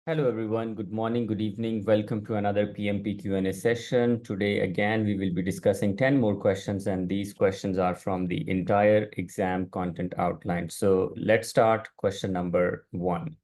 Hello, everyone. Good morning, good evening. Welcome to another PMP Q&A session. Today, again, we will be discussing 10 more questions, and these questions are from the entire exam content outline. So let's start question number 1.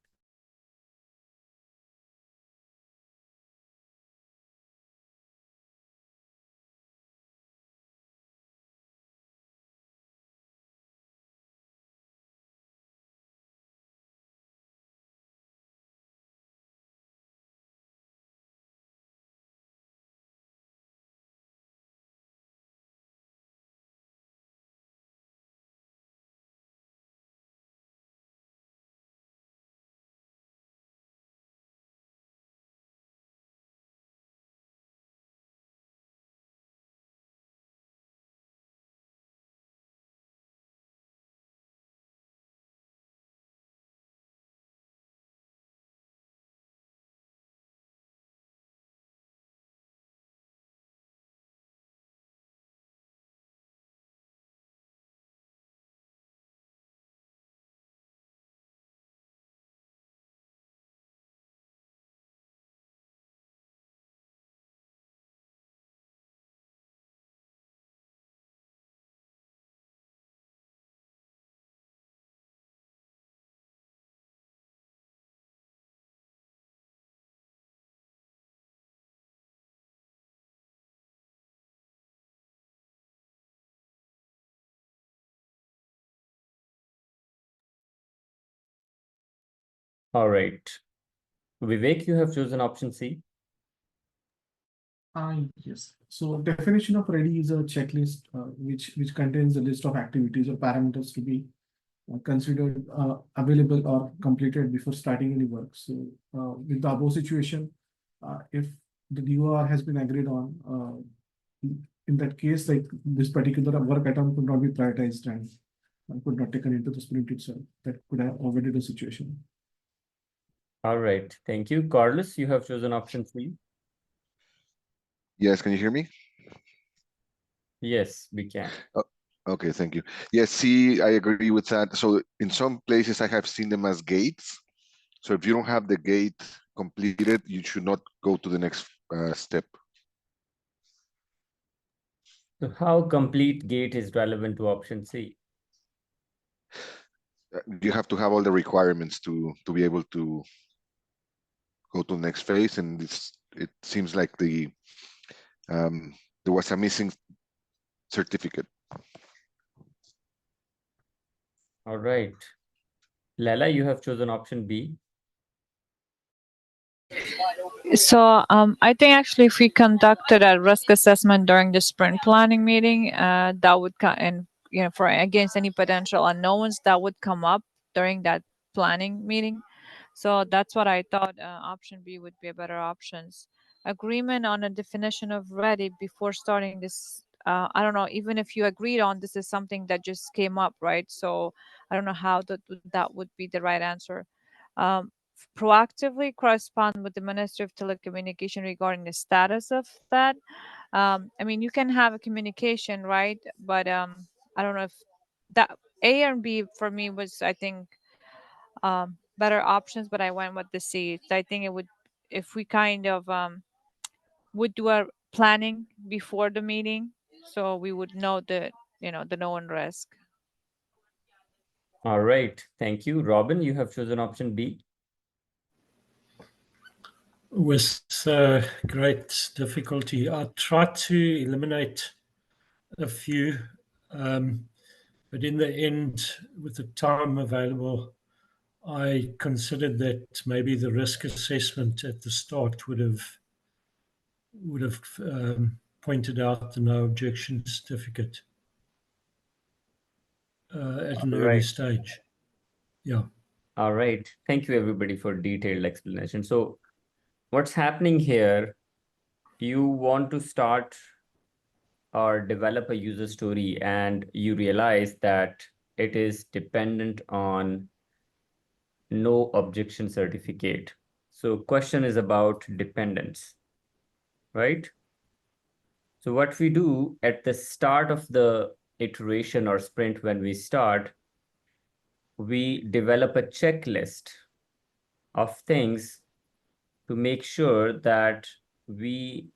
All right. Vivek, you have chosen option C. Yes. So definition of ready is a checklist which contains a list of activities or parameters to be considered available or completed before starting any work. So with the above situation, if the DOR has been agreed on, in that case, like this particular work item could not be prioritized and could not taken into the sprint itself. That could have avoided the situation. All right. Thank you. Carlos, you have chosen option C. Yes, can you hear me? Yes, we can. Okay, thank you. Yes, see, I agree with that. So in some places I have seen them as gates. So if you don't have the gate completed, you should not go to the next step. So how complete gate is relevant to option C? You have to have all the requirements to be able to go to the next phase, and it seems like there was a missing certificate. All right. Lala, you have chosen option B. So I think actually if we conducted a risk assessment during the sprint planning meeting, that would and for against any potential unknowns that would come up during that planning meeting. So that's what I thought option B would be a better options. Agreement on a definition of ready before starting this. I don't know, even if you agreed on this is something that just came up, right? So I don't know how that would be the right answer. Um, Proactively correspond with the Ministry of Telecommunication regarding the status of that. I mean, you can have a communication, right? But I don't know if that A and B for me was, I think, better options, but I went with the C. So I think it would, if we kind of would do a planning before the meeting, so we would know the known risk. All right. Thank you. Robin, you have chosen option B. With great difficulty, I tried to eliminate a few, but in the end, with the time available, I considered that maybe the risk assessment at the start would have pointed out the no objection certificate at an early stage. Yeah. All right. Thank you, everybody, for detailed explanation. So what's happening here, you want to start or develop a user story and you realize that it is dependent on no objection certificate. So question is about dependence, right? So what we do at the start of the iteration or sprint when we start, we develop a checklist of things to make sure that we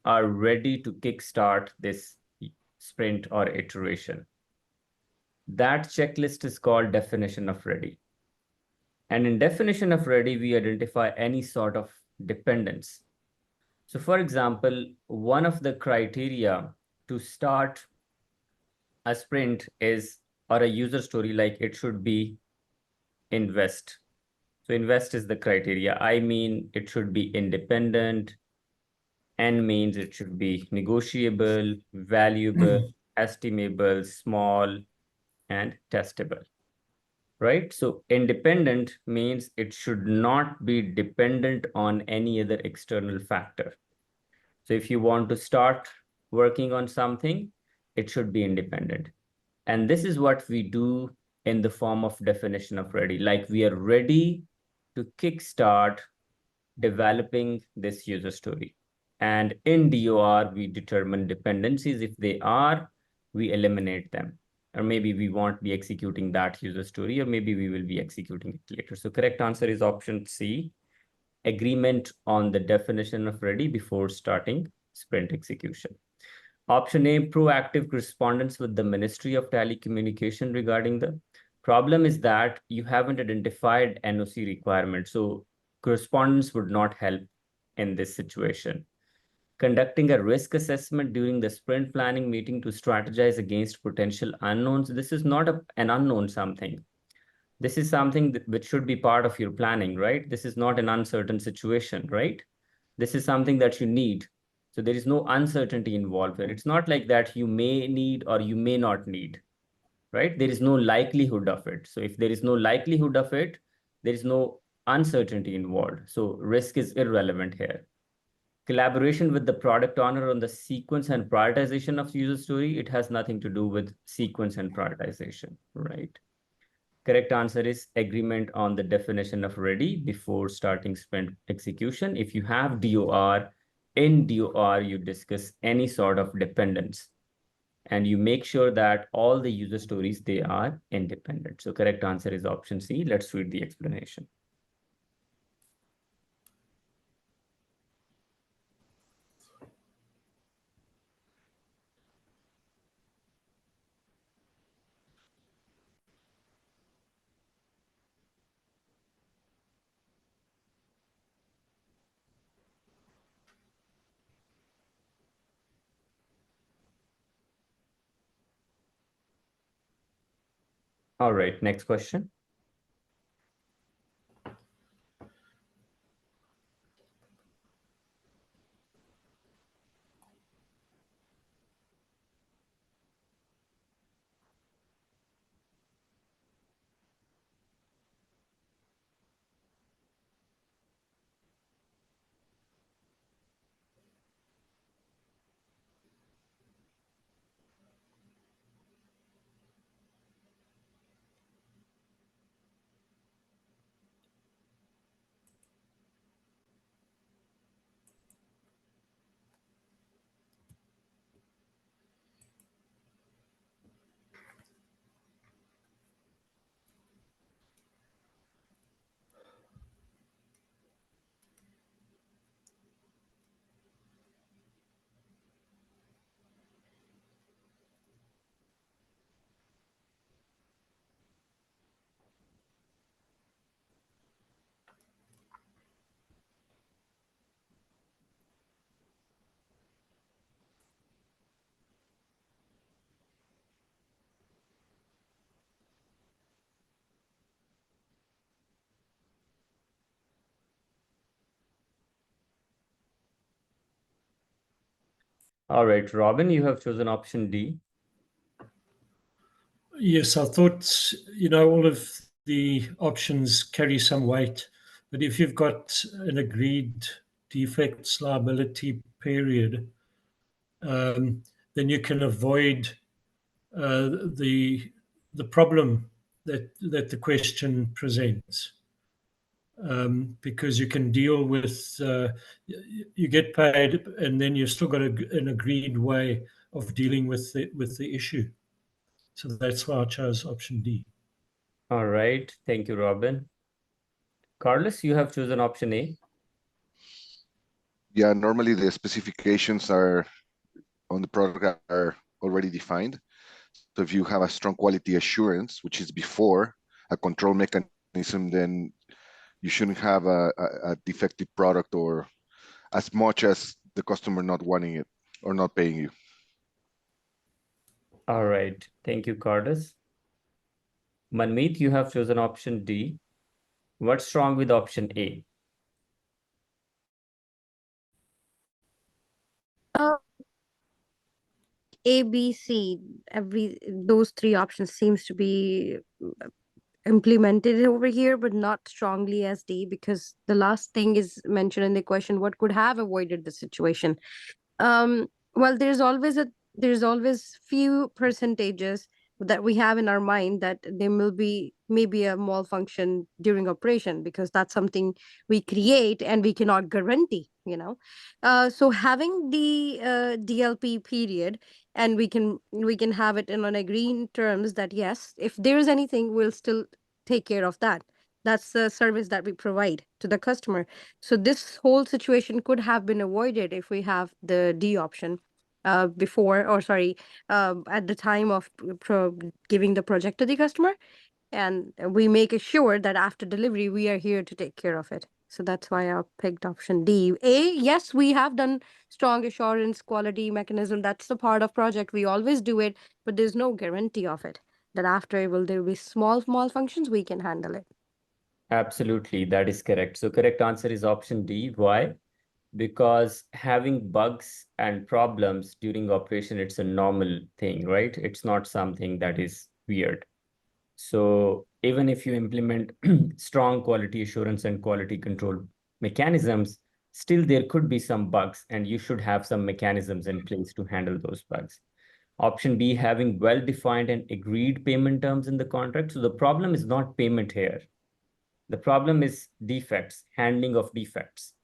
are ready to kickstart this sprint or iteration. That checklist is called definition of ready. And in definition of ready, we identify any sort of dependence. So for example, one of the criteria to start a sprint is, or a user story, like it should be invest. So invest is the criteria. I mean, it should be independent. N means it should be negotiable, valuable, estimable, small, and testable, right? So independent means it should not be dependent on any other external factor. So if you want to start working on something, it should be independent. And this is what we do in the form of definition of ready. Like we are ready to kickstart developing this user story. And in DOR, we determine dependencies. If they are, we eliminate them. Or maybe we won't be executing that user story, or maybe we will be executing it later. So correct answer is option C, agreement on the definition of ready before starting sprint execution. Option A, proactive correspondence with the Ministry of Telecommunication regarding the problem is that you haven't identified NOC requirements. So correspondence would not help in this situation. Conducting a risk assessment during the sprint planning meeting to strategize against potential unknowns. This is not an unknown something. This is something which should be part of your planning, right? This is not an uncertain situation, right? This is something that you need. So there is no uncertainty involved here. It's not like that you may need or you may not need, right? There is no likelihood of it. So if there is no likelihood of it, there is no uncertainty involved. So risk is irrelevant here. Collaboration with the product owner on the sequence and prioritization of user story, it has nothing to do with sequence and prioritization, right? Correct answer is agreement on the definition of ready before starting sprint execution. If you have DOR, in DOR, you discuss any sort of dependence and you make sure that all the user stories, they are independent. So correct answer is option C. Let's read the explanation. All right, next question. All right, Robin, you have chosen option D. Yes, I thought, all of the options carry some weight, but if you've got an agreed defects liability period, then you can avoid the problem that the question presents, because you can deal with you get paid, and then you've still got an agreed way of dealing with the issue. So that's why I chose option D. All right, thank you, Robin. Carlos, you have chosen option A. Yeah, normally the specifications are on the product are already defined. So if you have a strong quality assurance, which is before a control mechanism, then you shouldn't have a defective product or as much as the customer not wanting it or not paying you. All right. Thank you, Carlos. Manmeet, you have chosen option D. What's wrong with option A? Uh, A, B, C, those three options seems to be implemented over here, but not strongly as D, because the last thing is mentioned in the question, what could have avoided the situation? Well, there's always few percentages that we have in our mind that there will be maybe a malfunction during operation, because that's something we create and we cannot guarantee, so having the DLP period, and we can have it in on agreeing terms that yes, if there is anything, we'll still take care of that. That's the service that we provide to the customer. So this whole situation could have been avoided if we have the D option before, or sorry, at the time of giving the project to the customer, and we make sure that after delivery we are here to take care of it. So that's why I picked option D. A, yes, we have done strong assurance quality mechanism. That's the part of project. We always do it, but there's no guarantee of it. That after there will be small functions, we can handle it. Absolutely, that is correct. So correct answer is option D. Why? Because having bugs and problems during operation, it's a normal thing, right? It's not something that is weird. So even if you implement strong quality assurance and quality control mechanisms, still there could be some bugs, and you should have some mechanisms in place to handle those bugs. Option B, having well-defined and agreed payment terms in the contract. So the problem is not payment here. The problem is defects, handling of defects.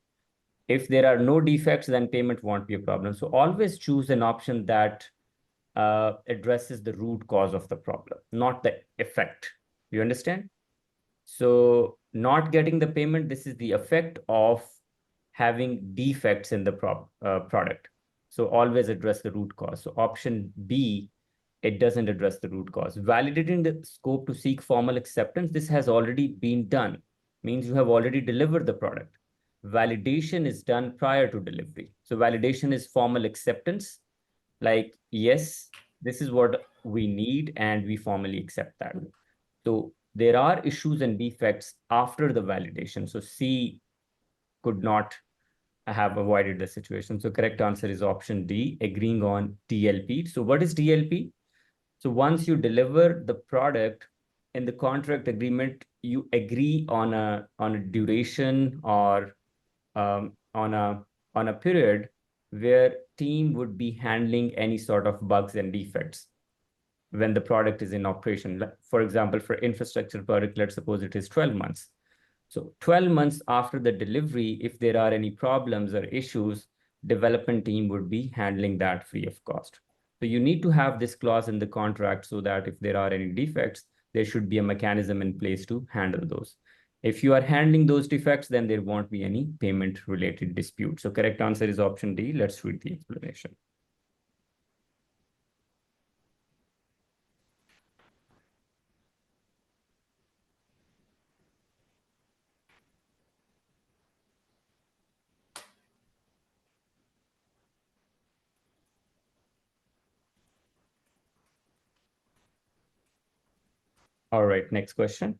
If there are no defects, then payment won't be a problem. So always choose an option that addresses the root cause of the problem, not the effect. You understand? So not getting the payment, this is the effect of having defects in the product. So always address the root cause. So option B, it doesn't address the root cause. Validating the scope to seek formal acceptance, this has already been done. Means you have already delivered the product. Validation is done prior to delivery. So validation is formal acceptance. Like, yes, this is what we need, and we formally accept that. So there are issues and defects after the validation. So C could not have avoided the situation. So correct answer is option D, agreeing on DLP. So what is DLP? So once you deliver the product in the contract agreement, you agree on a duration or on a period where team would be handling any sort of bugs and defects when the product is in operation. For example, for infrastructure product, let's suppose it is 12 months. So 12 months after the delivery, if there are any problems or issues, development team would be handling that free of cost. So you need to have this clause in the contract so that if there are any defects, there should be a mechanism in place to handle those. If you are handling those defects, then there won't be any payment related dispute. So correct answer is option D. Let's read the explanation. All right, next question.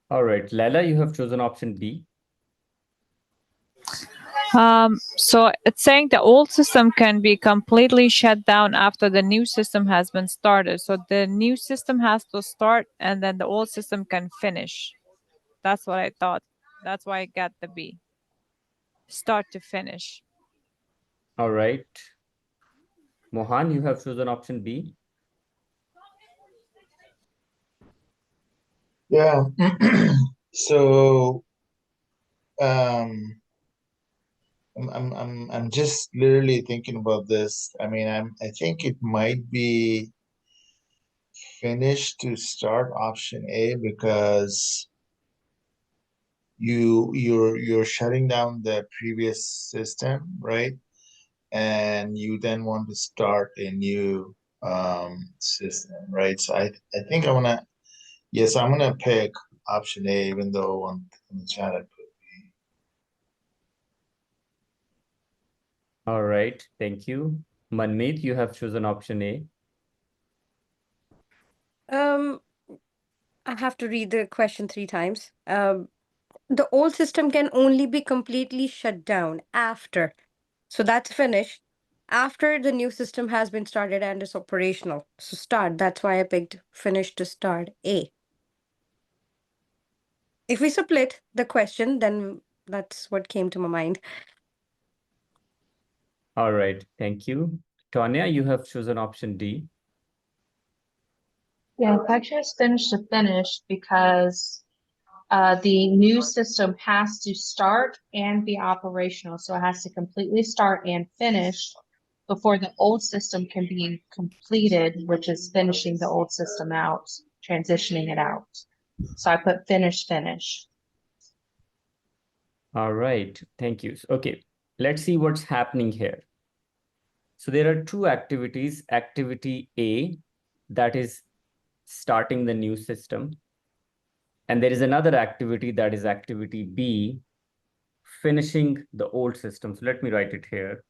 All right, Leila, you have chosen option B. So it's saying the old system can be completely shut down after the new system has been started. So the new system has to start and then the old system can finish. That's what I thought. That's why I got the B. Start to finish. All right. Mohan, you have chosen option B. Yeah. So um I'm just literally thinking about this. I mean, I think it might be finished to start option A because you're shutting down the previous system, right? And you then want to start a new system, right? So I think I'm gonna pick option A, even though on the chat I put B. All right, thank you. Manmeet, you have chosen option A. Um, I have to read the question 3 times. The old system can only be completely shut down after. So that's finished. After the new system has been started and is operational. So start. That's why I picked finish to start A. If we split the question, then that's what came to my mind. All right, thank you. Tonya, you have chosen option D. Yeah, I chose finish to finish because the new system has to start and be operational. So it has to completely start and finish before the old system can be completed, which is finishing the old system out, transitioning it out. So I put finish. All right, thank you. Okay, let's see what's happening here. So there are two activities. Activity A, that is starting the new system. And there is another activity, that is activity B, finishing the old system. So let me write it here.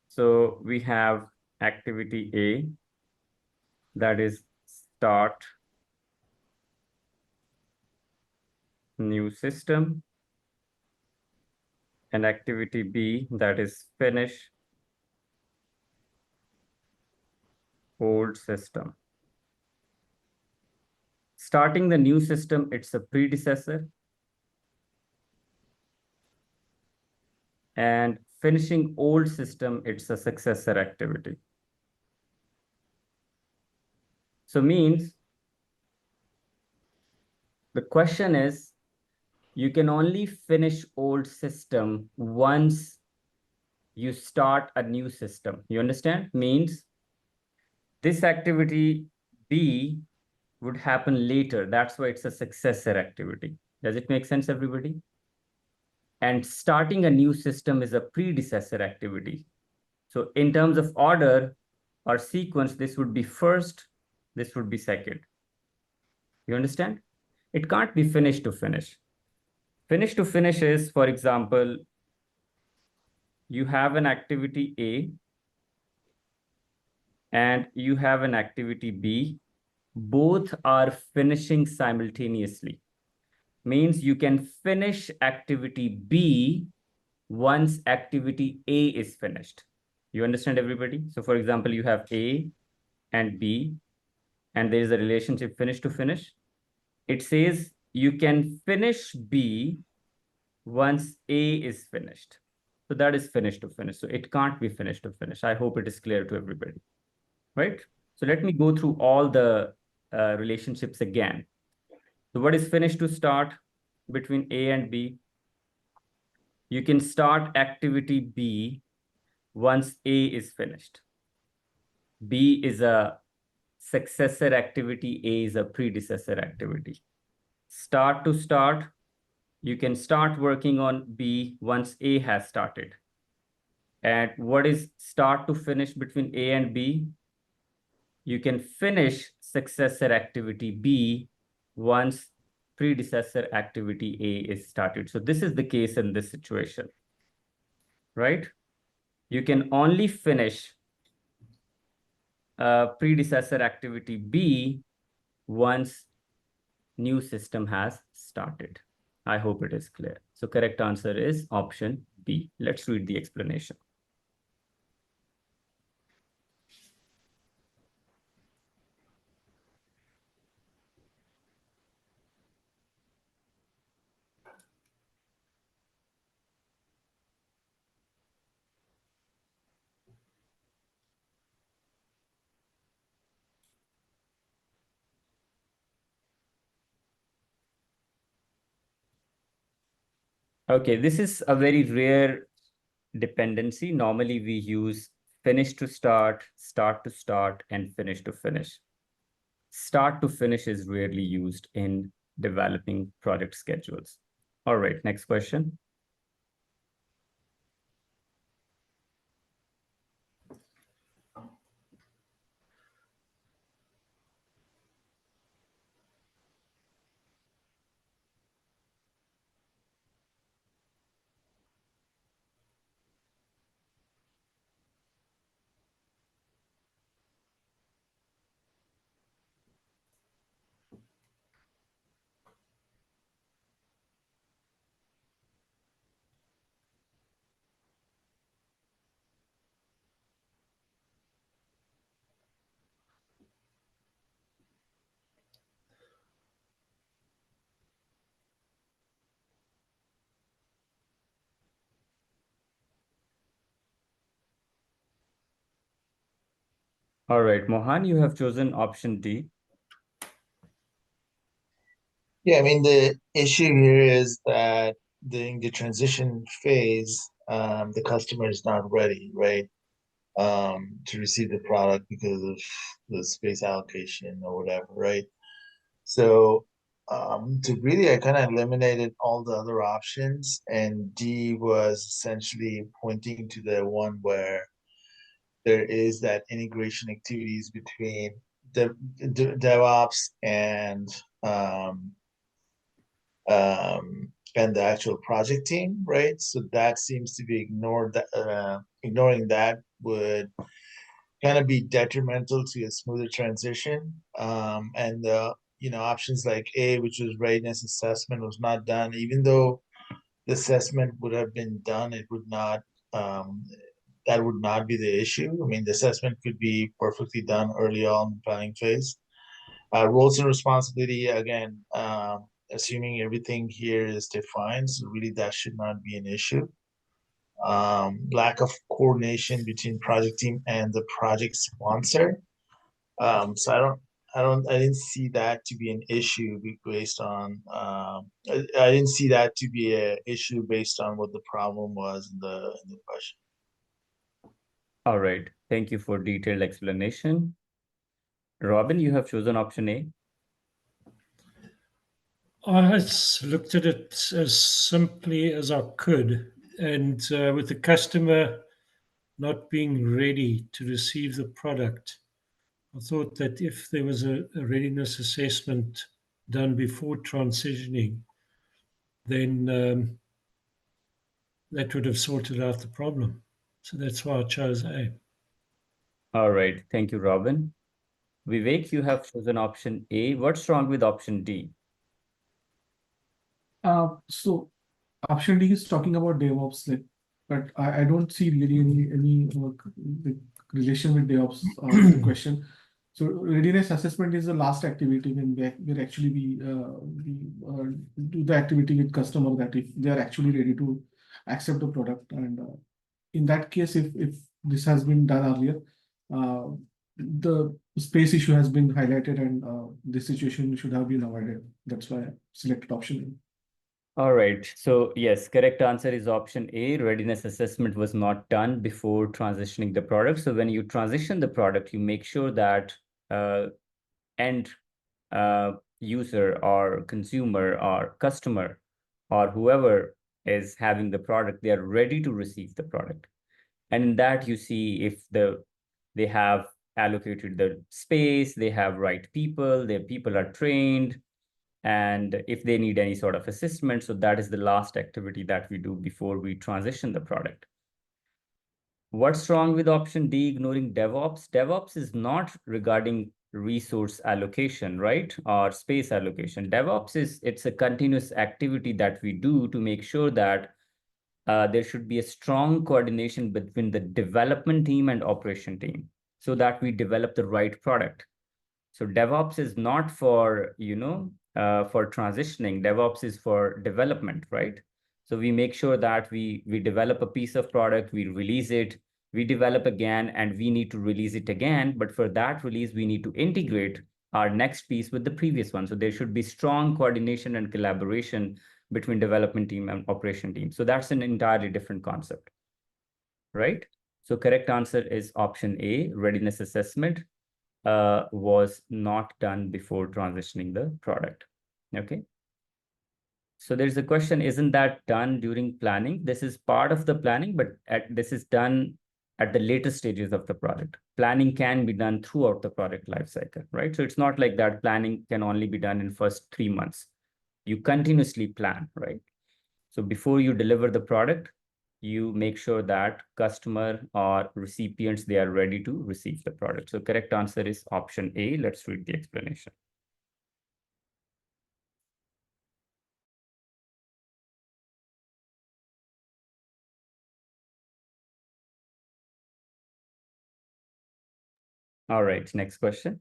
So we have activity A, that is start new system, and activity B, that is finish old system. Starting the new system, it's a predecessor. And finishing old system, it's a successor activity. So means the question is, you can only finish old system once you start a new system. You understand? Means this activity B would happen later. That's why it's a successor activity. Does it make sense, everybody? And starting a new system is a predecessor activity. So in terms of order or sequence, this would be first, this would be second. You understand? It can't be finish to finish. Finish to finish is, for example, you have an activity A and you have an activity B. Both are finishing simultaneously. Means you can finish activity B once activity A is finished. You understand, everybody? So for example, you have A and B, and there is a relationship finish to finish. It says you can finish B once A is finished. So that is finish to finish. So it can't be finish to finish. I hope it is clear to everybody, right? So let me go through all the relationships again. So what is finish to start between A and B? You can start activity B once A is finished. B is a successor activity, A is a predecessor activity. Start to start, you can start working on B once A has started. And what is start to finish between A and B? You can finish successor activity B once predecessor activity A is started. So this is the case in this situation, right? You can only finish predecessor activity B once new system has started. I hope it is clear. So correct answer is option B. Let's read the explanation. Okay, this is a very rare dependency. Normally we use finish to start to start, and finish to finish. Start to finish is rarely used in developing project schedules. All right, next question. All right, Mohan, you have chosen option D. Yeah, I mean, the issue here is that during the transition phase, the customer is not ready, right? To receive the product because of the space allocation or whatever, right? So, to really, I kind of eliminated all the other options, and D was essentially pointing to the one where there is that integration activities between DevOps um, and the actual project team, right? So that seems to be ignored. Ignoring that would kind of be detrimental to a smoother transition. And options like A, which was readiness assessment, was not done. Even though the assessment would have been done, it would not. That would not be the issue. I mean, the assessment could be perfectly done early on in the planning phase. Roles and responsibility, again, assuming everything here is defined, so really that should not be an issue. Lack of coordination between project team and the project sponsor. So I didn't see that to be an issue based on, I didn't see that to be an issue based on what the problem was in the question. All right, thank you for detailed explanation. Robin, you have chosen option A. I looked at it as simply as I could, and with the customer not being ready to receive the product, I thought that if there was a readiness assessment done before transitioning, then that would have sorted out the problem. So that's why I chose A. All right, thank you, Robin. Vivek, you have chosen option A. What's wrong with option D? So option D is talking about DevOps, but I don't see really any like, relation with DevOps in the question. So readiness assessment is the last activity when we actually do the activity with customer, that if they are actually ready to accept the product, and in that case, if this has been done earlier, the space issue has been highlighted, and this situation should have been avoided. That's why I selected option A. All right, so yes, correct answer is option A. Readiness assessment was not done before transitioning the product. So when you transition the product, you make sure that end user or consumer or customer or whoever is having the product, they are ready to receive the product. And in that you see if they have allocated the space, they have right people, their people are trained, and if they need any sort of assessment. So that is the last activity that we do before we transition the product. What's wrong with option D, ignoring DevOps? DevOps is not regarding resource allocation, right? Or space allocation. DevOps it's a continuous activity that we do to make sure that there should be a strong coordination between the development team and operation team so that we develop the right product. So DevOps is not for, for transitioning. DevOps is for development, right? So we make sure that we develop a piece of product, we release it, we develop again, and we need to release it again. But for that release, we need to integrate our next piece with the previous one. So there should be strong coordination and collaboration between development team and operation team. So that's an entirely different concept, right? So correct answer is option A, readiness assessment was not done before transitioning the product. Okay. So there's a question, isn't that done during planning? This is part of the planning, but this is done at the later stages of the product. Planning can be done throughout the product lifecycle, right? So it's not like that planning can only be done in first 3 months. You continuously plan, right? So before you deliver the product, you make sure that customer or recipients, they are ready to receive the product. So correct answer is option A. Let's read the explanation. All right, next question.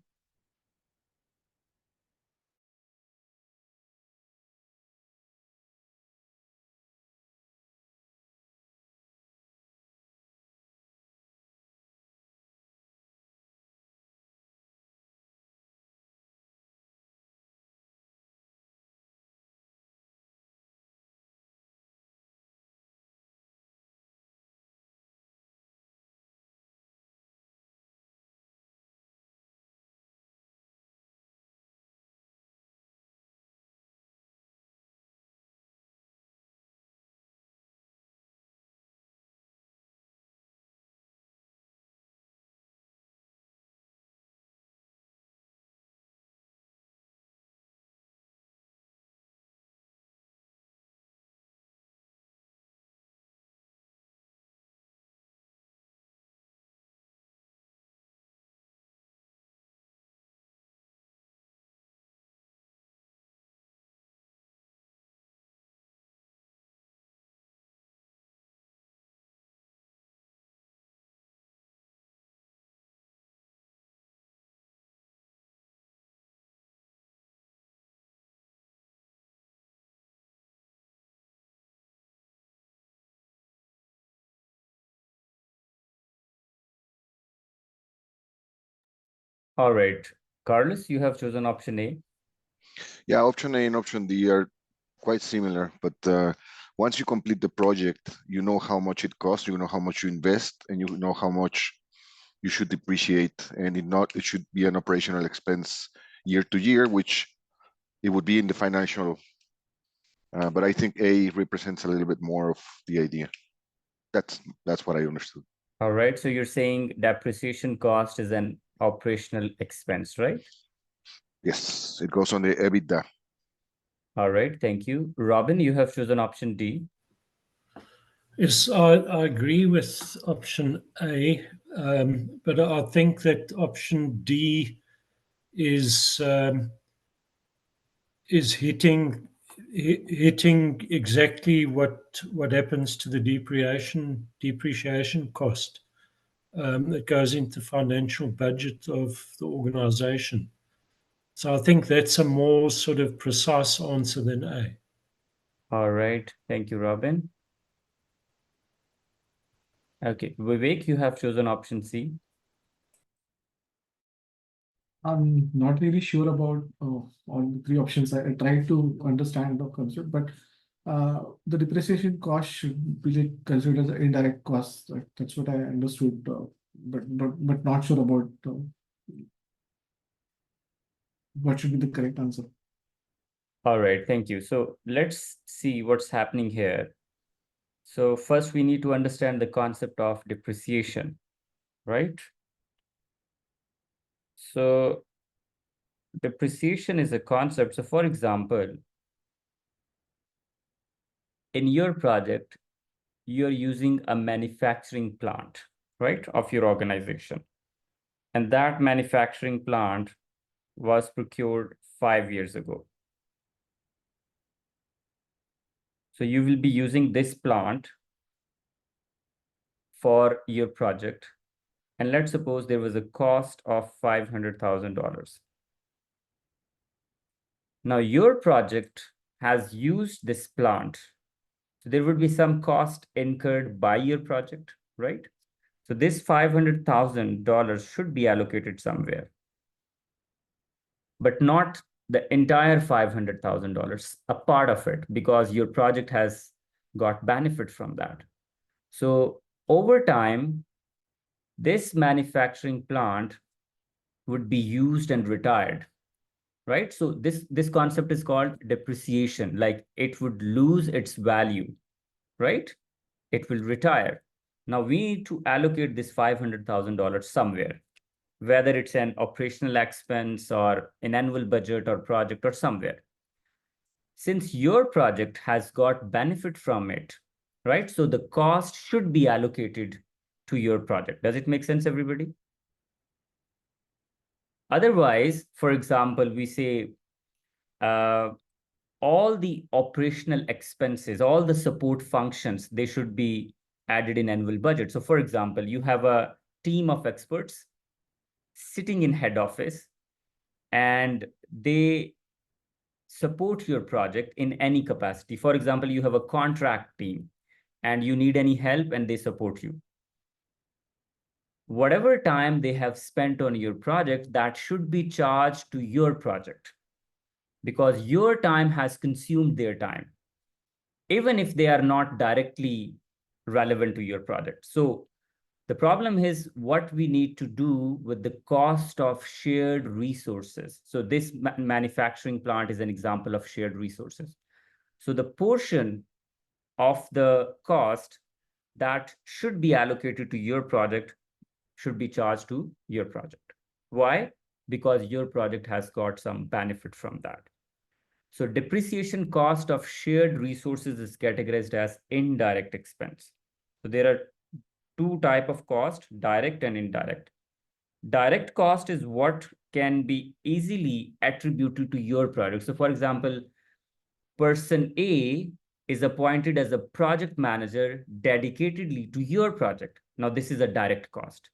All right, Carlos, you have chosen option A. Yeah, option A and option D are quite similar, but once you complete the project, you know how much it costs, you know how much you invest, and you know how much you should depreciate, and it should be an operational expense year to year, which it would be in the financial. But I think A represents a little bit more of the idea. That's what I understood. All right, so you're saying depreciation cost is an operational expense, right? Yes, it goes on the EBITDA. All right, thank you. Robin, you have chosen option D. Yes, I agree with option A, but I think that option D is hitting exactly what happens to the depreciation cost that goes into financial budget of the organization. So I think that's a more sort of precise answer than A. All right, thank you, Robin. Okay, Vivek, you have chosen option C. I'm not really sure about all the three options. I tried to understand the concept, but the depreciation cost should be considered as indirect costs. That's what I understood, but not sure about what should be the correct answer. All right, thank you. So let's see what's happening here. So first we need to understand the concept of depreciation, right? So depreciation is a concept. So for example, in your project, you're using a manufacturing plant, right, of your organization. And that manufacturing plant was procured 5 years ago. So you will be using this plant for your project. And let's suppose there was a cost of $500,000. Now your project has used this plant. So there would be some cost incurred by your project, right? So this $500,000 should be allocated somewhere, but not the entire $500,000, a part of it, because your project has got benefit from that. So over time, this manufacturing plant would be used and retired, right? So this concept is called depreciation, like it would lose its value, right? It will retire. Now we need to allocate this $500,000 somewhere, whether it's an operational expense or an annual budget or project or somewhere. Since your project has got benefit from it, right? So the cost should be allocated to your project. Does it make sense, everybody? Otherwise, for example, we say all the operational expenses, all the support functions, they should be added in annual budget. So for example, you have a team of experts sitting in head office and they support your project in any capacity. For example, you have a contract team and you need any help and they support you. Whatever time they have spent on your project, that should be charged to your project because your time has consumed their time, even if they are not directly relevant to your project. So the problem is what we need to do with the cost of shared resources. So this manufacturing plant is an example of shared resources. So the portion of the cost that should be allocated to your project should be charged to your project. Why? Because your project has got some benefit from that. So depreciation cost of shared resources is categorized as indirect expense. So there are two types of cost, direct and indirect. Direct cost is what can be easily attributed to your project. So for example, person A is appointed as a project manager dedicatedly to your project. Now this is a direct cost.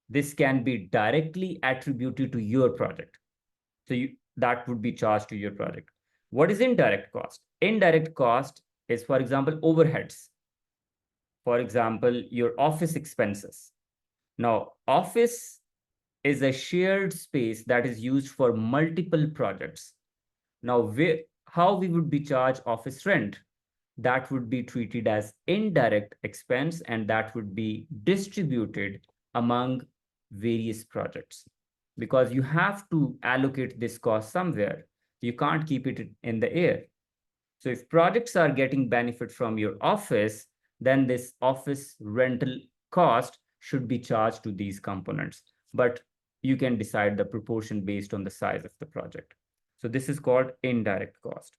This can be directly attributed to your project. So that would be charged to your project. What is indirect cost? Indirect cost is, for example, overheads. For example, your office expenses. Now, office is a shared space that is used for multiple projects. Now, how we would be charged office rent? That would be treated as indirect expense and that would be distributed among various projects because you have to allocate this cost somewhere. You can't keep it in the air. So if projects are getting benefit from your office, then this office rental cost should be charged to these components. But you can decide the proportion based on the size of the project. So this is called indirect cost.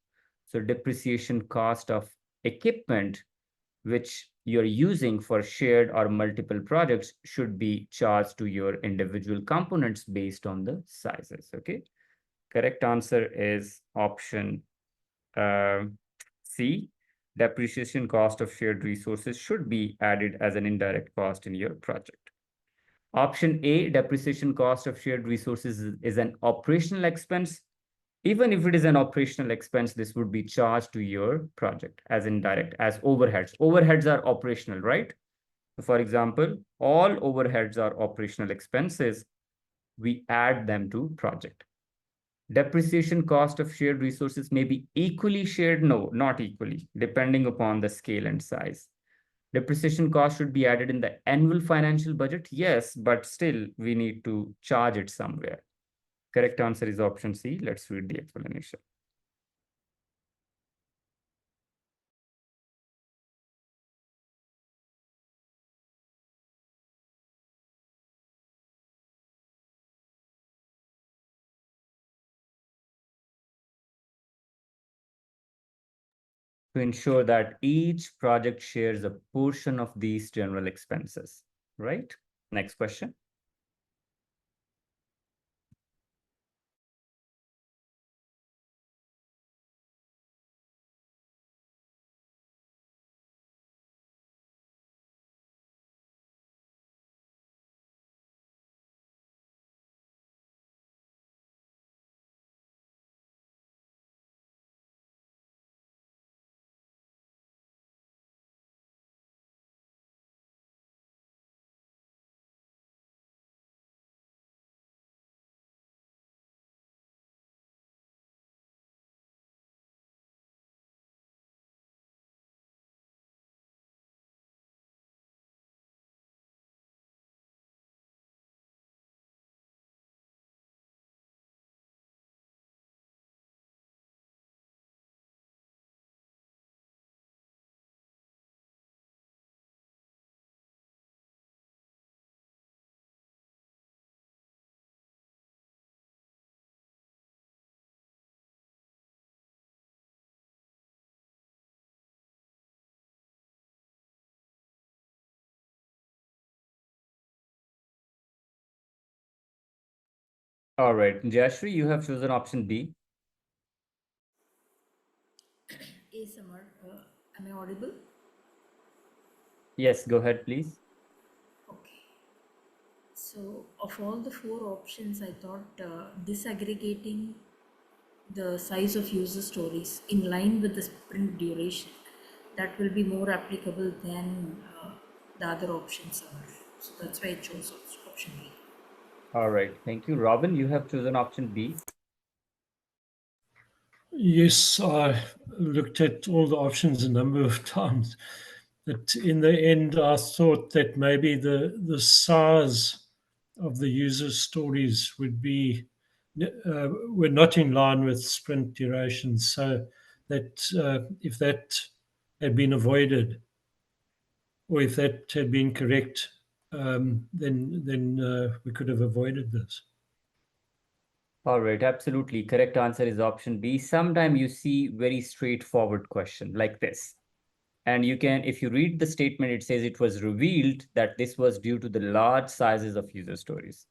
So depreciation cost of equipment which you're using for shared or multiple projects should be charged to your individual components based on the sizes, okay? Correct answer is option C. Depreciation cost of shared resources should be added as an indirect cost in your project. Option A, depreciation cost of shared resources is an operational expense. Even if it is an operational expense, this would be charged to your project as indirect, as overheads. Overheads are operational, right? For example, all overheads are operational expenses. We add them to project. Depreciation cost of shared resources may be equally shared. No, not equally, depending upon the scale and size. Depreciation cost should be added in the annual financial budget. Yes, but still we need to charge it somewhere. Correct answer is option C. Let's read the explanation. To ensure that each project shares a portion of these general expenses, right? Next question. All right, Jayashri, you have chosen option B. Summer, am I audible? Yes, go ahead, please. Okay. So, of all the four options, I thought disaggregating the size of user stories in line with the sprint duration, that will be more applicable than the other options are. So that's why I chose option B. All right, thank you. Robin, you have chosen option B. Yes, I looked at all the options a number of times, but in the end, I thought that maybe the size of the user stories would be were not in line with sprint durations. So that if that had been avoided, or if that had been correct, then we could have avoided this. All right, absolutely. Correct answer is option B. Sometimes you see very straightforward question like this. And you can, if you read the statement, it says it was revealed that this was due to the large sizes of user stories.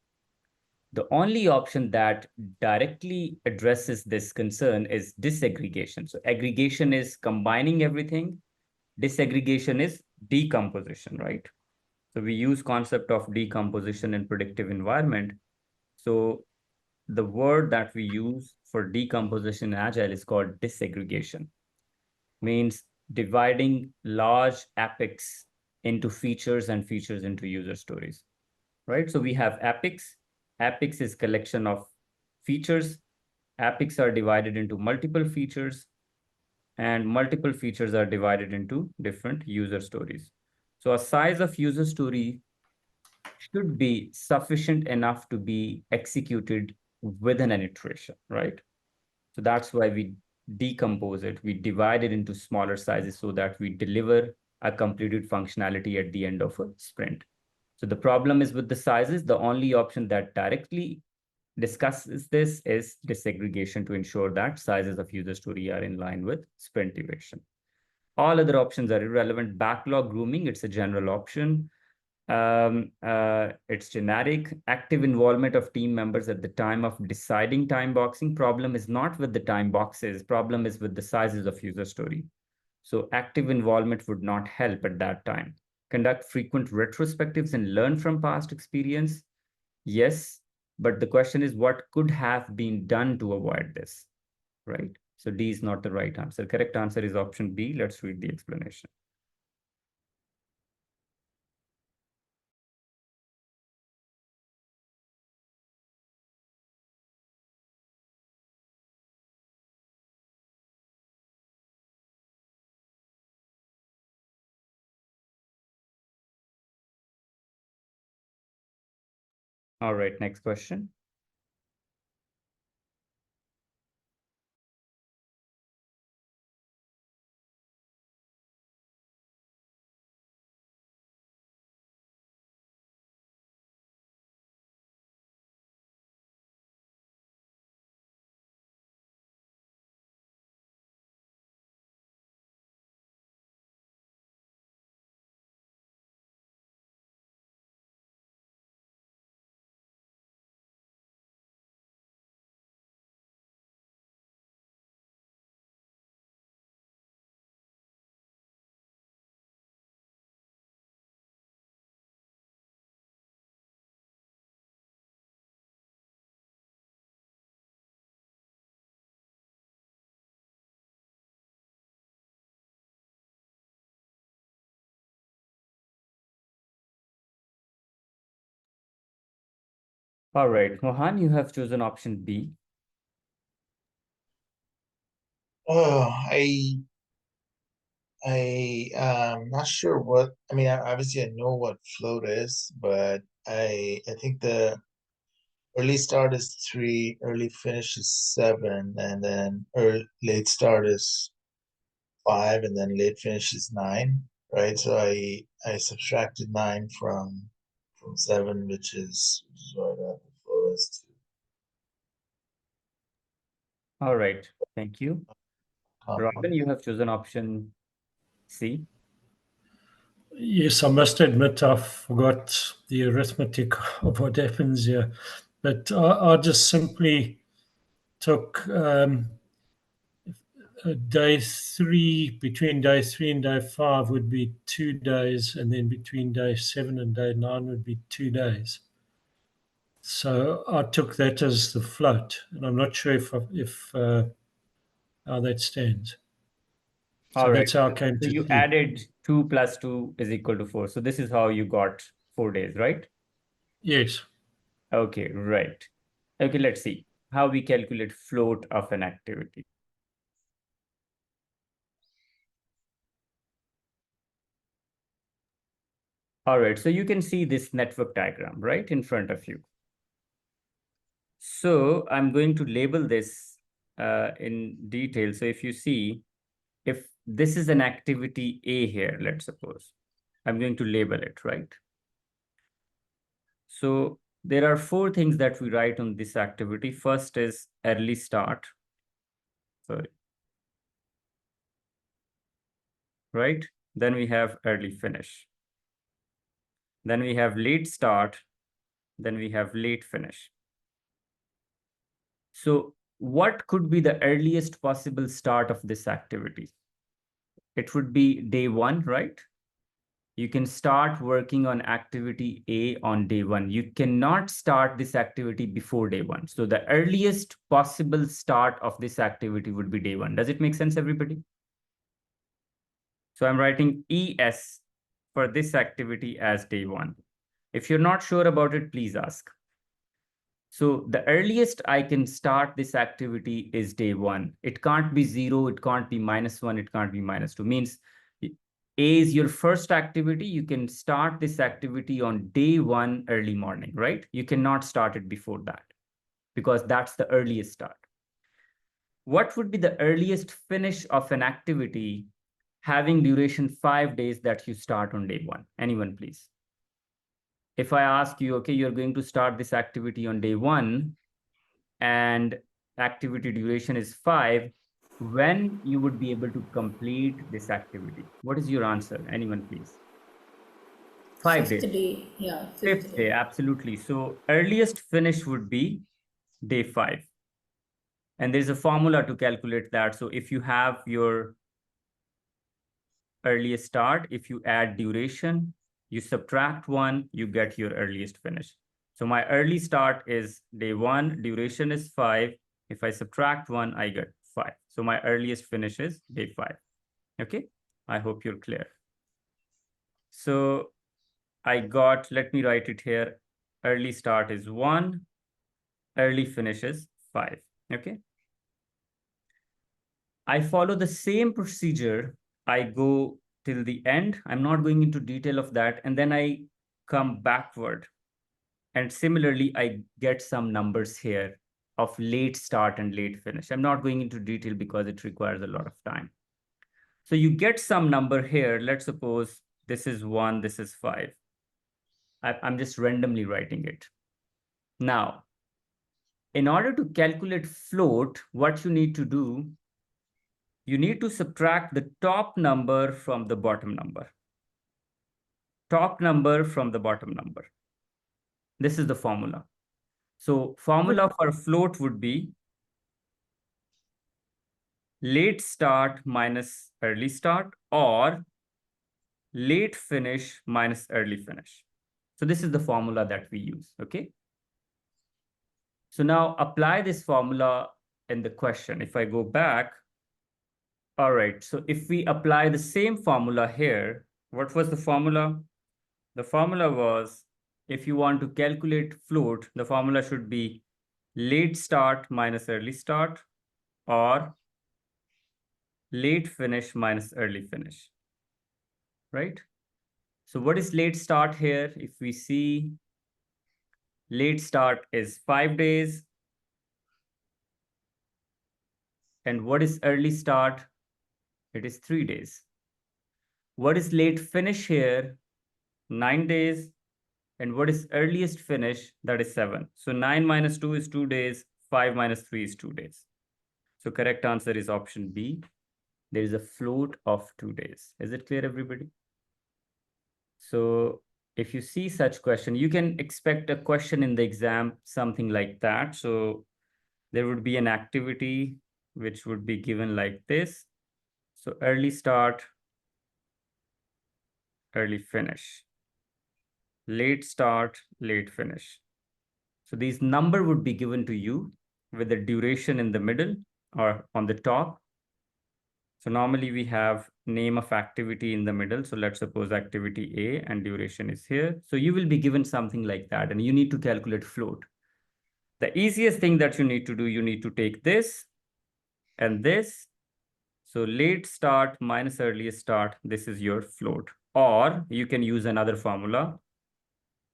The only option that directly addresses this concern is disaggregation. So aggregation is combining everything. Disaggregation is decomposition, right? So we use concept of decomposition in predictive environment. So the word that we use for decomposition in Agile is called disaggregation. Means dividing large epics into features and features into user stories, right? So we have epics. Epics is collection of features. Epics are divided into multiple features, and multiple features are divided into different user stories. So a size of user story should be sufficient enough to be executed within an iteration, right? So that's why we decompose it. We divide it into smaller sizes so that we deliver a completed functionality at the end of a sprint. So the problem is with the sizes, the only option that directly discusses this is disaggregation to ensure that sizes of user story are in line with sprint duration. All other options are irrelevant. Backlog grooming, it's a general option. It's generic. Active involvement of team members at the time of deciding time boxing. Problem is not with the time boxes. Problem is with the sizes of user story. So active involvement would not help at that time. Conduct frequent retrospectives and learn from past experience. Yes, but the question is what could have been done to avoid this, right? So D is not the right answer. Correct answer is option B. Let's read the explanation. All right, next question. All right, Mohan, you have chosen option B. Oh, I'm not sure what, I mean, obviously I know what float is, but I think the early start is 3, early finish is 7, and then late start is 5, and then late finish is 9, right? So I subtracted 9 from 7, which is what I got the float is All right, thank you. to Robin, you have chosen option C. Yes, I must admit I forgot the arithmetic of what happens here, but I just simply took day 3, between day 3 and day 5 would be 2 days, and then between day 7 and day 9 would be 2 days. So I took that as the float, and I'm not sure if how that stands. So All right. that's how I came So to you C. added 2 plus 2 is equal to 4. So this is how you got 4 days, right? Yes. Okay, right. Okay, let's see how we calculate float of an activity. All right, so you can see this network diagram right in front of you. So I'm going to label this in detail. So if you see, if this is an activity A here, let's suppose, I'm going to label it, right? So there are 4 things that we write on this activity. First is early start. Sorry. Right? Then we have early finish. Then we have late start. Then we have late finish. So what could be the earliest possible start of this activity? It would be day 1, right? You can start working on activity A on day 1. You cannot start this activity before day 1. So the earliest possible start of this activity would be day 1. Does it make sense, everybody? So I'm writing ES for this activity as day 1. If you're not sure about it, please ask. So the earliest I can start this activity is day 1. It can't be 0, it can't be -1, it can't be -2. Means A is your first activity. You can start this activity on day 1 early morning, right? You cannot start it before that because that's the earliest start. What would be the earliest finish of an activity having duration 5 days that you start on day 1? Anyone, please? If I ask you, okay, you're going to start this activity on day 1 and activity duration is 5, when you would be able to complete this activity? What is your answer? Anyone, please? 5 Fifth days. day, yeah, Fifth day, absolutely. So earliest finish would be day 5. And there's a formula to calculate that. So if you have your earliest start, if you add duration, you subtract 1, you get your earliest finish. So my early start is day 1, duration is 5. If I subtract 1, I get 5. So my earliest finish is day 5. Okay, I hope you're clear. So I got, let me write it here. Early start is 1, early finish is 5. Okay. I follow the same procedure. I go till the end. I'm not going into detail of that. And then I come backward. And similarly, I get some numbers here of late start and late finish. I'm not going into detail because it requires a lot of time. So you get some number here. Let's suppose this is 1, this is 5. I'm just randomly writing it. Now, in order to calculate float, what you need to do, you need to subtract the top number from the bottom number. Top number from the bottom number. This is the formula. So formula for float would be late start minus early start or late finish minus early finish. So this is the formula that we use, okay? So now apply this formula in the question. If I go back, all right, so if we apply the same formula here, what was the formula? The formula was if you want to calculate float, the formula should be late start minus early start or late finish minus early finish, right? So what is late start here? If we see late start is 5 days. And what is early start? It is 3 days. What is late finish here? 9 days. And what is earliest finish? That is 7. So 9 minus 2 is 2 days. 5 minus 3 is 2 days. So correct answer is option B. There is a float of 2 days. Is it clear, everybody? So if you see such question, you can expect a question in the exam, something like that. So there would be an activity which would be given like this. So early start, early finish, late start, late finish. So these number would be given to you with the duration in the middle or on the top. So normally we have name of activity in the middle. So let's suppose activity A and duration is here. So you will be given something like that and you need to calculate float. The easiest thing that you need to do, you need to take this and this. So late start minus earliest start, this is your float. Or you can use another formula.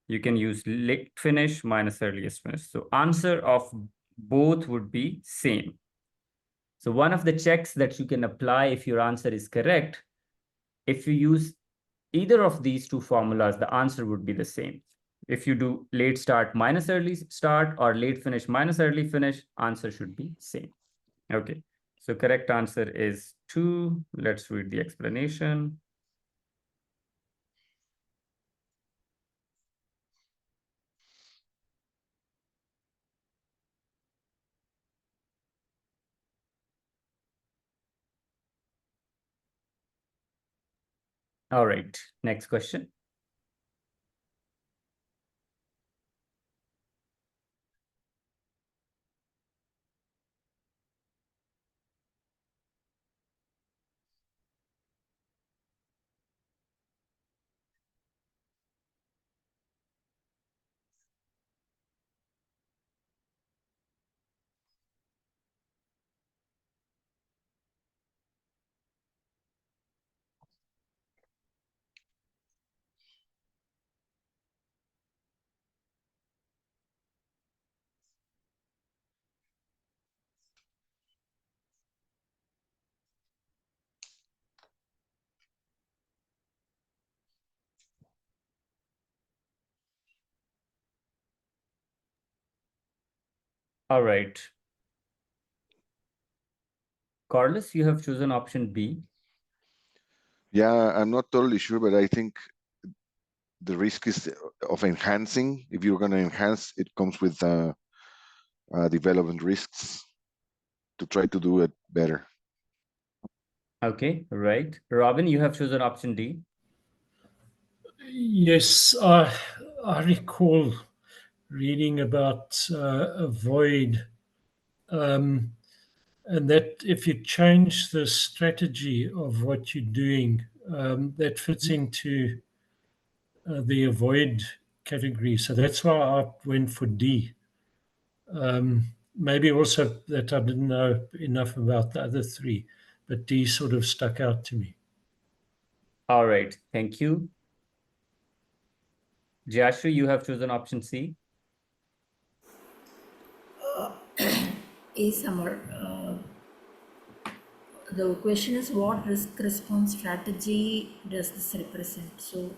You can use late finish minus earliest finish. So answer of both would be same. So one of the checks that you can apply if your answer is correct, if you use either of these two formulas, the answer would be the same. If you do late start minus early start or late finish minus early finish, answer should be same. Okay, so correct answer is 2. Let's read the explanation. All right, next question. All right. Carlos, you have chosen option B. Yeah, I'm not totally sure, but I think the risk is of enhancing. If you're going to enhance, it comes with development risks to try to do it better. Okay, right. Robin, you have chosen option D. Yes, I recall reading about a void, and that if you change the strategy of what you're doing, that fits into the avoid category. So that's why I went for D. Maybe also that I didn't know enough about the other three, but D sort of stuck out to me. All right, thank you. Jashri, you have chosen option C. A summer. The question is, what risk response strategy does this represent? So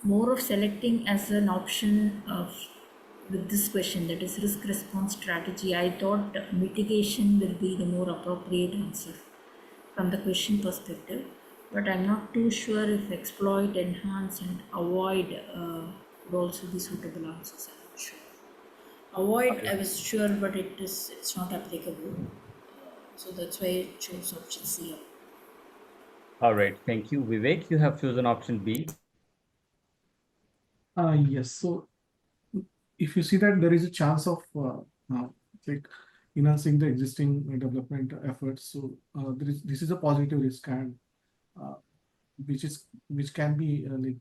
more of selecting as an option of with this question, that is risk response strategy, I thought mitigation will be the more appropriate answer from the question perspective, but I'm not too sure if exploit, enhance and avoid would also be suitable answers. I'm not sure. Avoid, I was sure, but it's not applicable, so that's why I chose option C. All right, thank you. Vivek, you have chosen option B. Yes. So if you see that there is a chance of like enhancing the existing development efforts, so this is a positive risk, and which can be like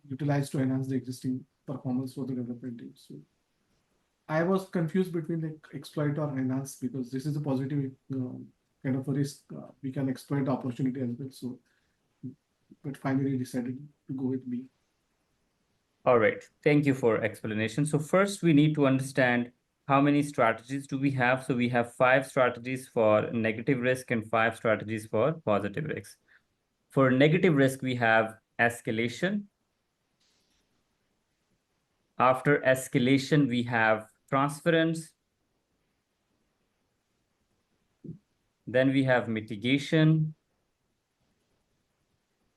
utilized to enhance the existing performance for the development team. So I was confused between like exploit or enhance, because this is a positive kind of a risk. We can exploit the opportunity as well. So, but finally decided to go with B. All right, thank you for explanation. So first we need to understand how many strategies do we have. So we have 5 strategies for negative risk and 5 strategies for positive risk. For negative risk, we have escalation. After escalation, we have transference. Then we have mitigation.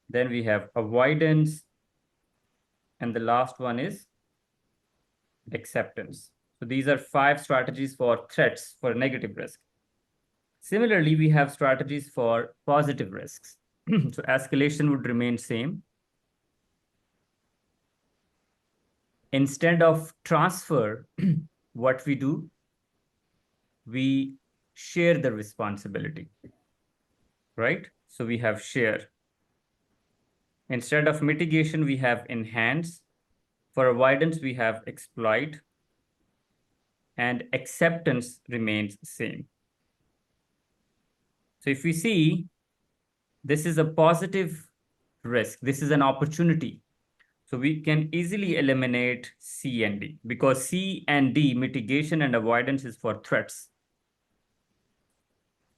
Then we have avoidance. And the last one is acceptance. So these are 5 strategies for threats for negative risk. Similarly, we have strategies for positive risks. So escalation would remain same. Instead of transfer, what we do, we share the responsibility, right? So we have share. Instead of mitigation, we have enhance. For avoidance, we have exploit. And acceptance remains same. So if we see, this is a positive risk. This is an opportunity. So we can easily eliminate C and D, because C and D, mitigation and avoidance, is for threats.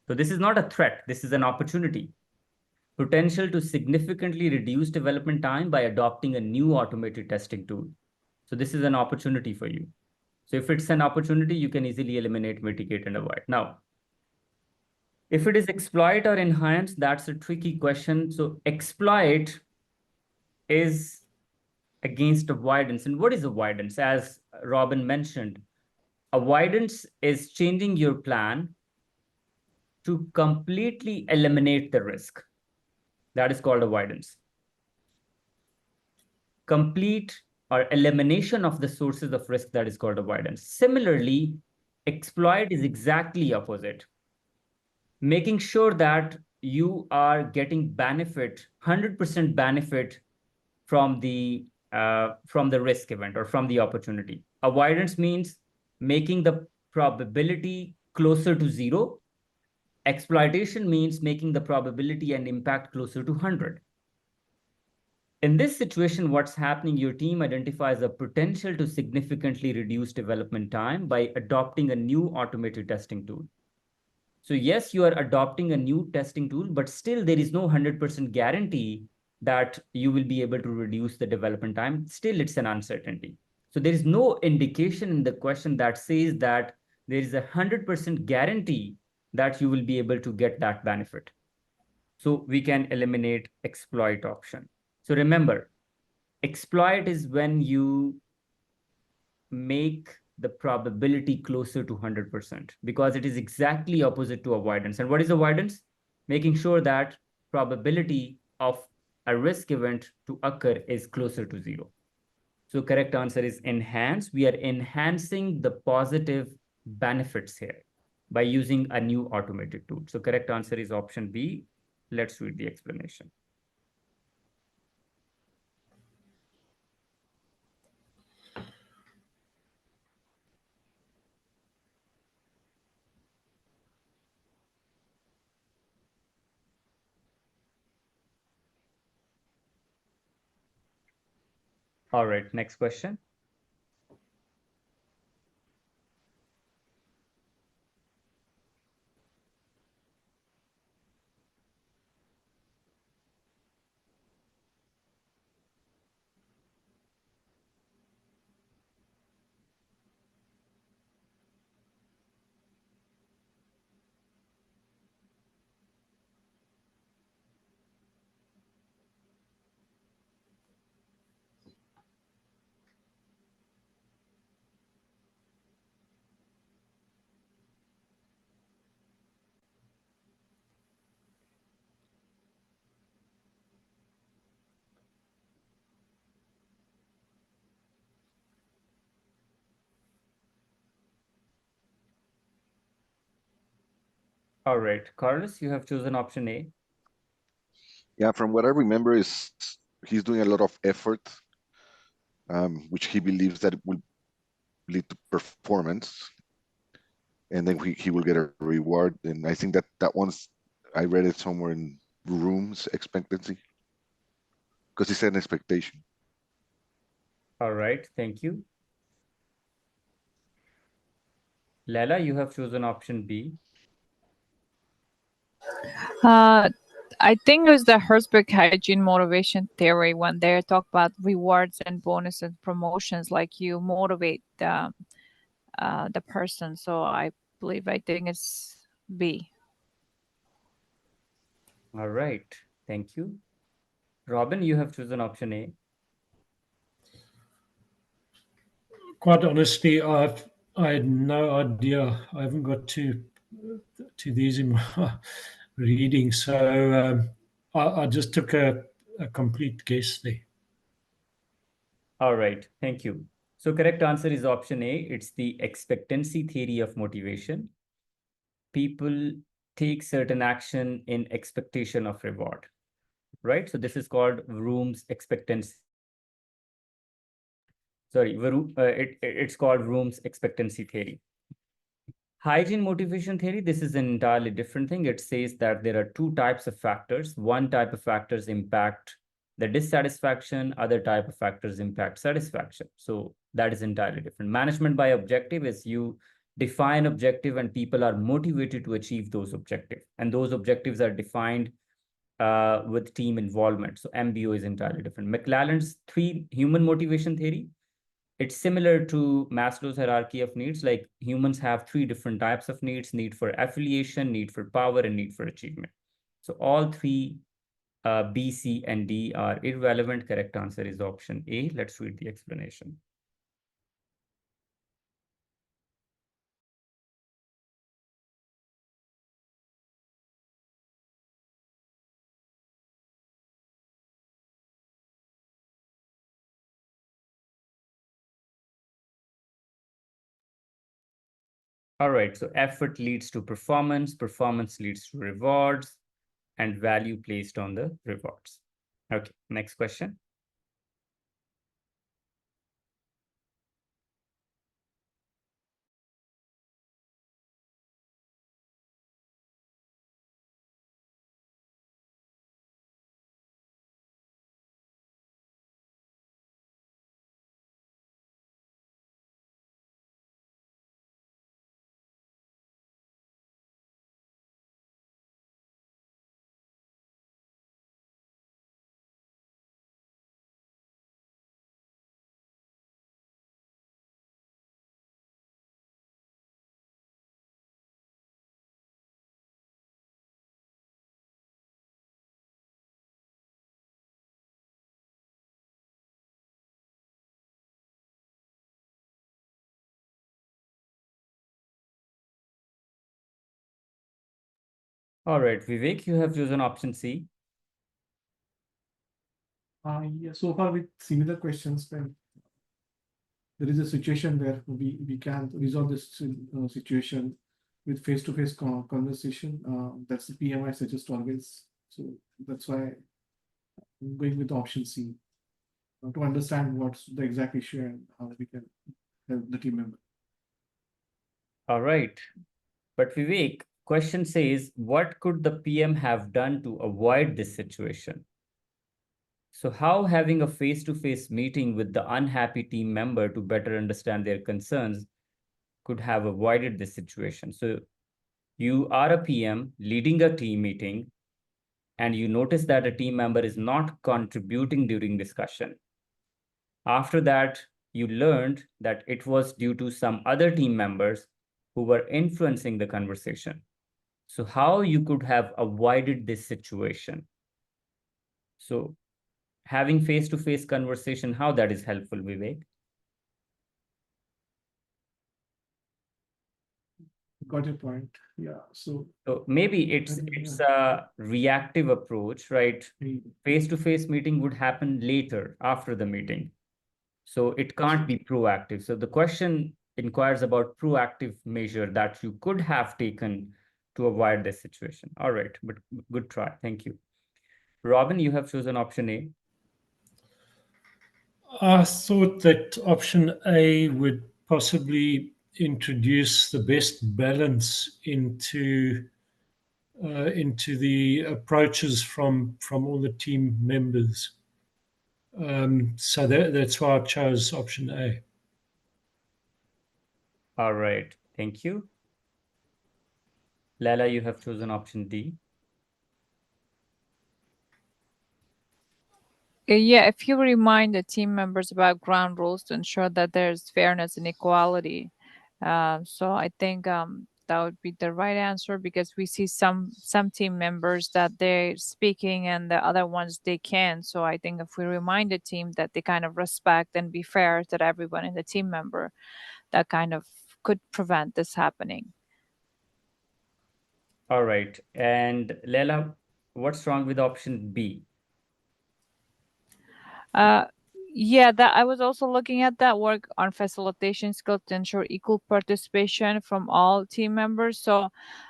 So this is not a threat. This is an opportunity. Potential to significantly reduce development time by adopting a new automated testing tool. So this is an opportunity for you. So if it's an opportunity, you can easily eliminate, mitigate, and avoid. Now, if it is exploit or enhance, that's a tricky question. So exploit is against avoidance. And what is avoidance? As Robin mentioned, avoidance is changing your plan to completely eliminate the risk. That is called avoidance. Complete or elimination of the sources of risk, that is called avoidance. Similarly, exploit is exactly opposite. Making sure that you are getting benefit, 100% benefit from the risk event or from the opportunity. Avoidance means making the probability closer to 0. Exploitation means making the probability and impact closer to 100. In this situation, what's happening, your team identifies a potential to significantly reduce development time by adopting a new automated testing tool. So yes, you are adopting a new testing tool, but still there is no 100% guarantee that you will be able to reduce the development time. Still, it's an uncertainty. So there is no indication in the question that says that there is a 100% guarantee that you will be able to get that benefit. So we can eliminate exploit option. So remember, exploit is when you make the probability closer to 100%, because it is exactly opposite to avoidance. And what is avoidance? Making sure that probability of a risk event to occur is closer to 0. So correct answer is enhance. We are enhancing the positive benefits here by using a new automated tool. So correct answer is option B. Let's read the explanation. All right, next question. All right, Carlos, you have chosen option A. Yeah, from what I remember is he's doing a lot of effort which he believes that it will lead to performance, and then he will get a reward. And I think that one's, I read it somewhere in rooms expectancy, because it's an expectation. All right, thank you. Lela, you have chosen option B. I think it was the Herzberg hygiene motivation theory when they talk about rewards and bonuses and promotions, like you motivate the person. So I think it's B. All right, thank you. Robin, you have chosen option A. Quite honestly, I had no idea. I haven't got to these in my reading, so I just took a complete guess there. All right, thank you. So correct answer is option A. It's the expectancy theory of motivation. People take certain action in expectation of reward, right? So this is called Vroom's expectancy. Sorry, it's called Vroom's expectancy theory. Hygiene motivation theory, this is an entirely different thing. It says that there are two types of factors. One type of factors impact the dissatisfaction, other type of factors impact satisfaction. So that is entirely different. Management by objective is you define objective and people are motivated to achieve those objectives. And those objectives are defined with team involvement. So MBO is entirely different. McClelland's three human motivation theory, it's similar to Maslow's hierarchy of needs. Like humans have three different types of needs: need for affiliation, need for power, and need for achievement. So all three, B, C, and D are irrelevant. Correct answer is option A. Let's read the explanation. All right, so effort leads to performance, performance leads to rewards, and value placed on the rewards. Okay, next question. All right, Vivek, you have chosen option C. Yeah, so far with similar questions, when there is a situation where we can resolve this situation with face-to-face conversation. That's the PM I suggest always. So that's why I'm going with option C to understand what's the exact issue and how we can help the team member. All right. But Vivek, question says, what could the PM have done to avoid this situation? So how having a face-to-face meeting with the unhappy team member to better understand their concerns could have avoided this situation? So you are a PM leading a team meeting and you notice that a team member is not contributing during discussion. After that, you learned that it was due to some other team members who were influencing the conversation. So how you could have avoided this situation? So having face-to-face conversation, how that is helpful, Vivek? Got your point. Yeah. So Maybe it's a reactive approach, right? Face-to-face meeting would happen later after the meeting. So it can't be proactive. So the question inquires about proactive measure that you could have taken to avoid this situation. All right, but good try. Thank you. Robin, you have chosen option A. I thought that option A would possibly introduce the best balance into the approaches from all the team members. So that's why I chose option A. All right, thank you. Lala, you have chosen option D. Yeah, if you remind the team members about ground rules to ensure that there's fairness and equality. So I think that would be the right answer, because we see some team members that they're speaking and the other ones they can't. So I think if we remind the team that they kind of respect and be fair to everyone in the team member, that kind of could prevent this happening. All right, and Lala, what's wrong with option B? Yeah, that I was also looking at that work on facilitation skills to ensure equal participation from all team members. So,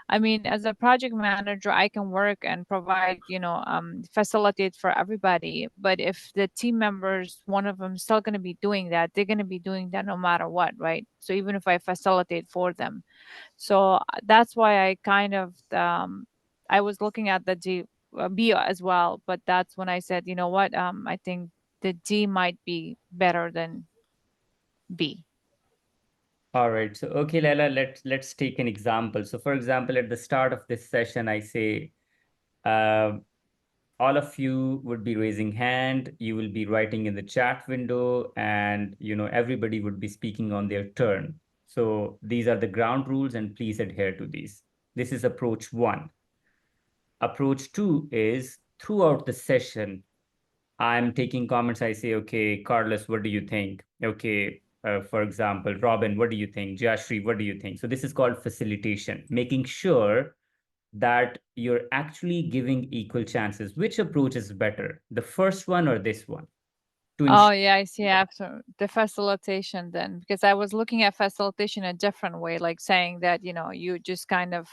I mean, as a project manager, I can work and provide, facilitate for everybody. But if the team members, one of them, still going to be doing that, they're going to be doing that no matter what, right? So even if I facilitate for them, so that's why I kind of I was looking at the B as well, but that's when I said, you know what, I think the D might be better than B. All right, so okay, Lala, let's take an example. So for example, at the start of this session, I say, all of you would be raising hand, you will be writing in the chat window, and everybody would be speaking on their turn. So these are the ground rules, and please adhere to these. This is approach 1. Approach 2 is throughout the session, I'm taking comments. I say, okay, Carlos, what do you think? Okay, for example, Robin, what do you think? Jashri, what do you think? So this is called facilitation, making sure that you're actually giving equal chances. Which approach is better, the first one or this one? Oh yeah, I see. After the facilitation, then, because I was looking at facilitation a different way, like saying that you just kind of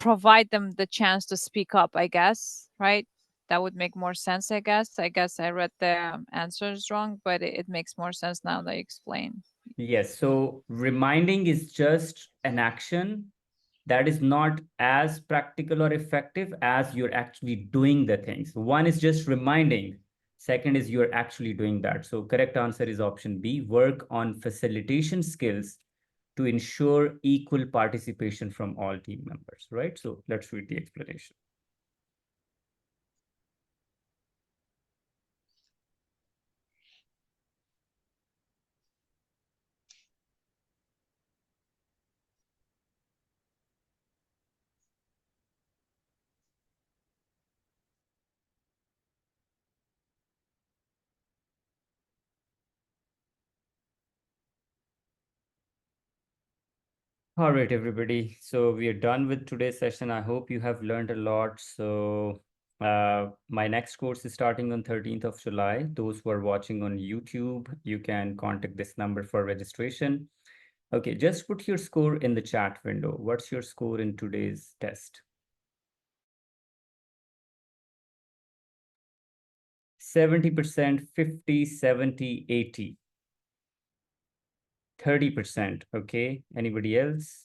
provide them the chance to speak up, I guess, right? That would make more sense, I guess. I guess I read the answers wrong, but it makes more sense now that you explain. Yes, so reminding is just an action that is not as practical or effective as you're actually doing the things. One is just reminding. Second is you're actually doing that. So correct answer is option B, work on facilitation skills to ensure equal participation from all team members, right? So let's read the explanation. All right, everybody. So we are done with today's session. I hope you have learned a lot. So my next course is starting on 13th of July. Those who are watching on YouTube, you can contact this number for registration. Okay, just put your score in the chat window. What's your score in today's test? 70%, 50, 70, 80. 30%, okay. Anybody else?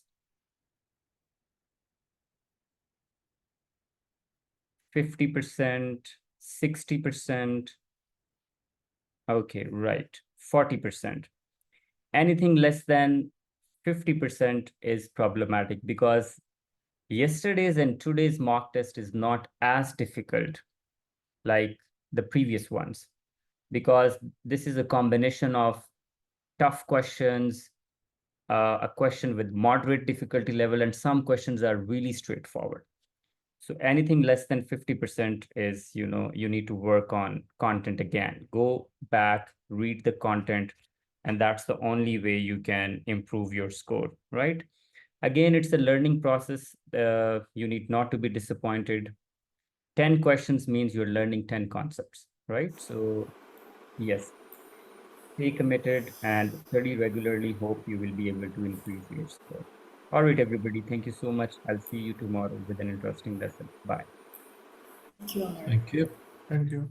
50%, 60%. Okay, right. 40%. Anything less than 50% is problematic, because yesterday's and today's mock test is not as difficult like the previous ones, because this is a combination of tough questions, a question with moderate difficulty level, and some questions are really straightforward. So anything less than 50% is, you need to work on content again. Go back, read the content, and that's the only way you can improve your score, right? Again, it's a learning process. You need not to be disappointed. 10 questions means you're learning 10 concepts, right? So yes, stay committed and study regularly. Hope you will be able to increase your score. All right, everybody. Thank you so much. I'll see you tomorrow with an interesting lesson. Bye. Thank you, Amar. Thank you. Thank you.